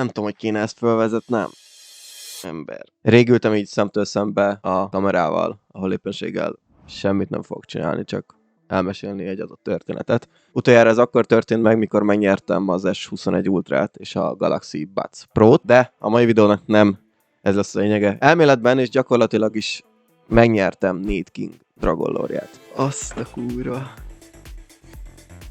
Nem tudom, hogy kéne ezt fölvezetnem. Ember. Régültem így szemtől szembe a kamerával, ahol éppenséggel semmit nem fogok csinálni, csak elmesélni egy adott történetet. Utoljára ez akkor történt meg, mikor megnyertem az S21 Ultrát és a Galaxy Buds Pro-t, de a mai videónak nem ez lesz a lényege. Elméletben és gyakorlatilag is megnyertem Nate King Dragon Lore-ját. Azt a kurva.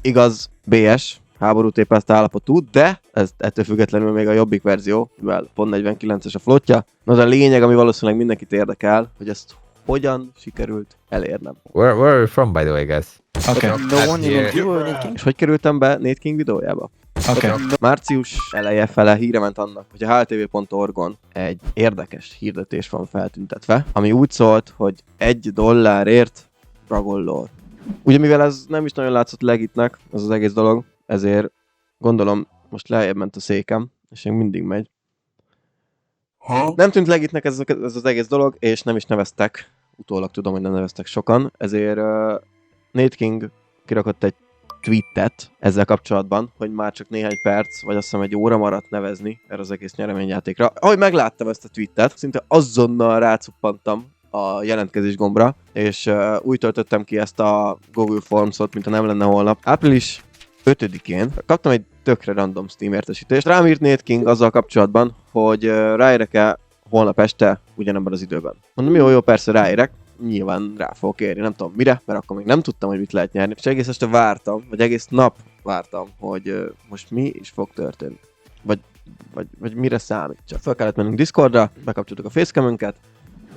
Igaz, BS, háborút épeszt állapotú, de ez ettől függetlenül még a jobbik verzió, mivel pont 49-es a flottja. Az a lényeg, ami valószínűleg mindenkit érdekel, hogy ezt hogyan sikerült elérnem. Where are you from, by the way, guys? Okay. The one you Nate King? És hogy kerültem be Nate King videójába? Okay. Március eleje fele híre ment annak, hogy a htv.org-on egy érdekes hirdetés van feltüntetve, ami úgy szólt, hogy $1 Dragon Lore. Ugye mivel ez nem is nagyon látszott legitnek, ez az egész dolog, ezért gondolom most lejjebb ment a székem, és még mindig megy. Nem tűnt legitnek ez az egész dolog, és nem is neveztek. Utólag tudom, hogy nem neveztek sokan, ezért Nate King kirakott egy tweetet ezzel kapcsolatban, hogy már csak néhány perc, vagy azt hiszem egy óra maradt nevezni erre az egész nyereményjátékra. Ahogy megláttam ezt a tweetet, szinte azonnal rácuppantam a jelentkezés gombra, és úgy töltöttem ki ezt a Google Forms-ot, mint ha nem lenne holnap. Április 5-én kaptam egy tökre random Steam értesítést. Rám írt Nate King azzal kapcsolatban, hogy ráérek-e holnap este ugyanebben az időben. Mondom, jó, persze ráérek. Nyilván rá fogok érni, nem tudom mire, mert akkor még nem tudtam, hogy mit lehet nyerni. És egész este vártam, vagy egész nap vártam, hogy most mi is fog történni. Vagy mire számít. Csak fel kellett mennünk Discordra, bekapcsoltuk a facecamünket,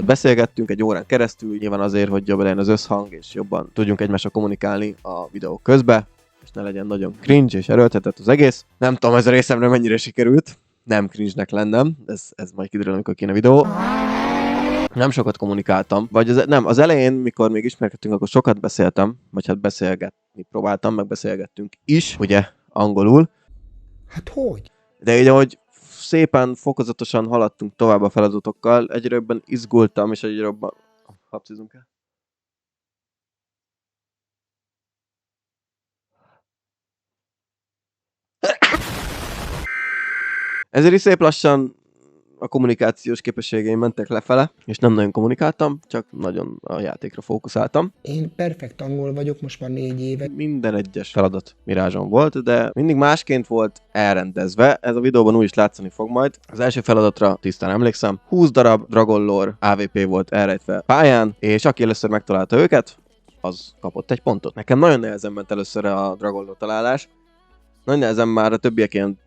ott beszélgettünk egy órán keresztül, nyilván azért, hogy jobb legyen az összhang, és jobban tudjunk egymással kommunikálni a videók közben, és ne legyen nagyon cringe és erőltetett az egész. Nem tudom, ez a részemre mennyire sikerült. Nem cringe-nek lennem, ez majd kiderül, amikor kéne videó. Nem sokat kommunikáltam, vagy az elején, mikor még ismerkedtünk, akkor sokat beszéltem, vagy hát beszélgetni próbáltam, meg beszélgettünk is, ugye, angolul. Hát hogy? De így, ahogy szépen, fokozatosan haladtunk tovább a feladatokkal, egyre jobban izgultam, és egyre jobban... Hapcizunk el? Ezért is szép lassan a kommunikációs képességeim mentek lefele, és nem nagyon kommunikáltam, csak nagyon a játékra fókuszáltam. Én perfekt angol vagyok most már 4 éve. Minden egyes feladat mirázson volt, de mindig másként volt elrendezve. Ez a videóban úgy is látszani fog majd. Az első feladatra tisztán emlékszem, 20 darab Dragon Lore AVP volt elrejtve pályán, és aki először megtalálta őket, az kapott egy pontot. Nekem nagyon nehezen ment először a Dragon Lore találás. Nagyon nehezen már a többiek ilyen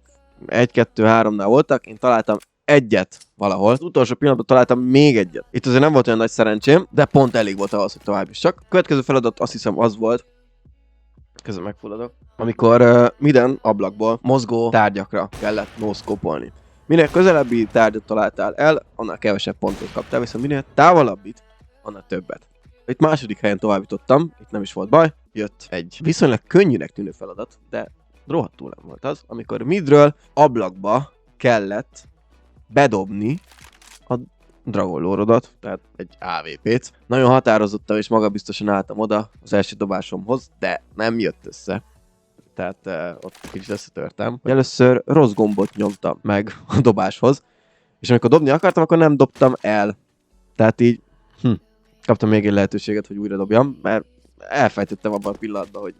1-2-3-nál voltak, én találtam egyet valahol. Az utolsó pillanatban találtam még egyet. Itt azért nem volt olyan nagy szerencsém, de pont elég volt ahhoz, hogy tovább is csak. A következő feladat azt hiszem az volt, közben megfulladok, amikor minden ablakból mozgó tárgyakra kellett no-scope-olni. Minél közelebbi tárgyat találtál el, annál kevesebb pontot kaptál, viszont minél távolabbit, annál többet. Itt második helyen továbbítottam, itt nem is volt baj, jött egy viszonylag könnyűnek tűnő feladat, de rohadtul nem volt az, amikor midről ablakba kellett bedobni a Dragon Lore-odat, tehát egy AVP-t. Nagyon határozottan és magabiztosan álltam oda az első dobásomhoz, de nem jött össze. Tehát ott kicsit összetörtem. Először rossz gombot nyomtam meg a dobáshoz, és amikor dobni akartam, akkor nem dobtam el. Tehát így kaptam még egy lehetőséget, hogy újra dobjam, mert elfejtettem abban a pillanatban,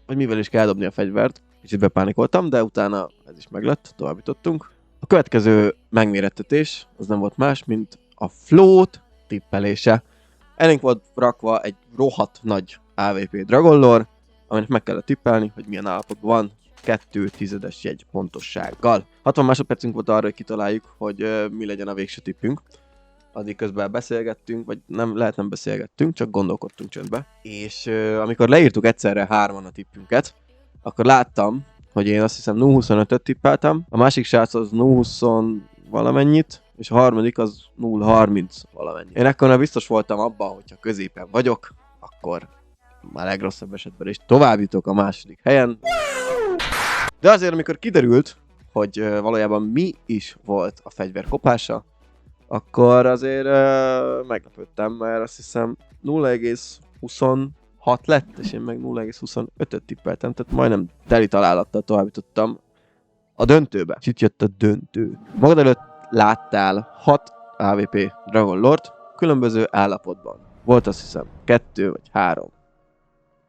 hogy mivel is kell dobni a fegyvert. Kicsit bepánikoltam, de utána ez is meglett, továbbítottunk. A következő megmérettetés az nem volt más, mint a float tippelése. Elénk volt rakva egy rohadt nagy AVP Dragon Lore, aminek meg kellett tippelni, hogy milyen állapotban van, 2/10 jegy pontossággal. 60 másodpercünk volt arra, hogy kitaláljuk, hogy mi legyen a végső tippünk. Addig közben beszélgettünk, vagy nem beszélgettünk, csak gondolkodtunk csöndbe. És amikor leírtuk egyszerre 3-an a tippünket, akkor láttam, hogy én azt hiszem 0-25-öt tippeltem, a másik srác az 0-20 valamennyit, és a harmadik az 0-30 valamennyit. Én ekkor biztos voltam abban, hogyha középen vagyok, akkor már legrosszabb esetben is továbbítok a második helyen. De azért, amikor kiderült, hogy valójában mi is volt a fegyver kopása, akkor azért meglepődtem, mert azt hiszem 0,26 lett, és én meg 0,25-öt tippeltem, tehát majdnem teli találattal továbbítottam a döntőbe. És itt jött a döntő. Magad előtt láttál 6 AVP Dragon Lord különböző állapotban. Volt azt hiszem 2 vagy 3.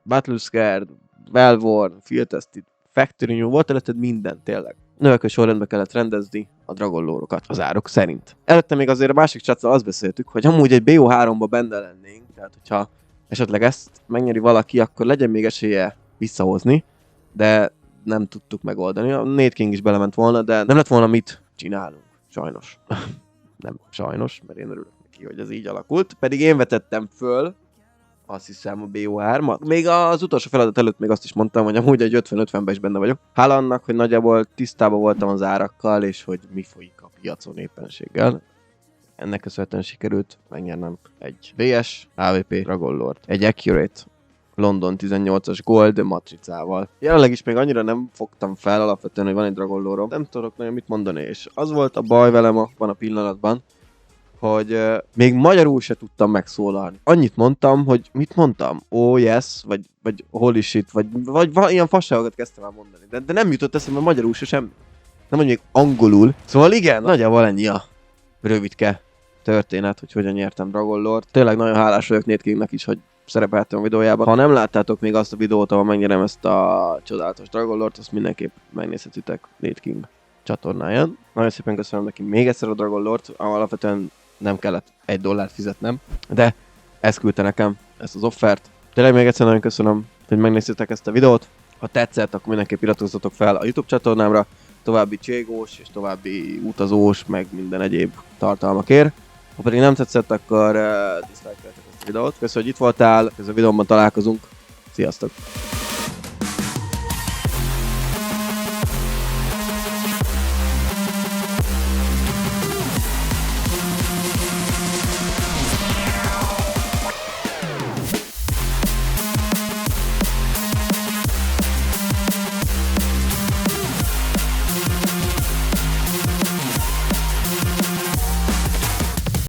Battle Scared, Well-worn, Field Tested, Factory New, volt előtted minden tényleg. Növekvő sorrendbe kellett rendezni a Dragon Lore-okat az árok szerint. Előtte még azért a másik csatszal azt beszéltük, hogy amúgy egy BO3-ba benne lennénk, tehát hogyha esetleg ezt megnyeri valaki, akkor legyen még esélye visszahozni, de nem tudtuk megoldani. A Nate King is belement volna, de nem lett volna mit csinálunk. Sajnos. Nem sajnos, mert én örülök neki, hogy ez így alakult. Pedig én vetettem föl, azt hiszem a BO3-at. Még az utolsó feladat előtt még azt is mondtam, hogy amúgy egy 50-50-ben is benne vagyok. Hála annak, hogy nagyjából tisztában voltam az árakkal, és hogy mi folyik a piacon éppenséggel. Ennek köszönhetően sikerült megnyernem egy VS AVP Dragon Lord, egy Accurate London 18-as Gold matricával. Jelenleg is még annyira nem fogtam fel alapvetően, hogy van egy Dragon Lore-om. Nem tudok nagyon mit mondani, és az volt a baj velem abban a pillanatban, hogy még magyarul se tudtam megszólalni. Annyit mondtam, hogy mit mondtam? Oh yes, vagy holy shit, vagy ilyen fasságokat kezdtem el mondani. De nem jutott eszembe magyarul se semmi. Nem mondjuk még angolul. Szóval igen, nagyjából ennyi a rövidke történet, hogy hogyan nyertem Dragon Lord. Tényleg nagyon hálás vagyok Nate Kingnek is, hogy szerepeltem a videójában. Ha nem láttátok még azt a videót, ahol megnyerem ezt a csodálatos Dragon Lord, azt mindenképp megnézhetitek Nate King csatornáján. Nagyon szépen köszönöm neki még egyszer a Dragon Lord, alapvetően nem kellett $1 fizetnem, de ezt küldte nekem, ezt az offert. Tényleg még egyszer nagyon köszönöm, hogy megnéztétek ezt a videót. Ha tetszett, akkor mindenképp iratkozzatok fel a YouTube csatornámra, további cségós és további utazós, meg minden egyéb tartalmakért. Ha pedig nem tetszett, akkor dislike-eltek ezt a videót. Köszönöm, hogy itt voltál, ez a videóban találkozunk. Sziasztok!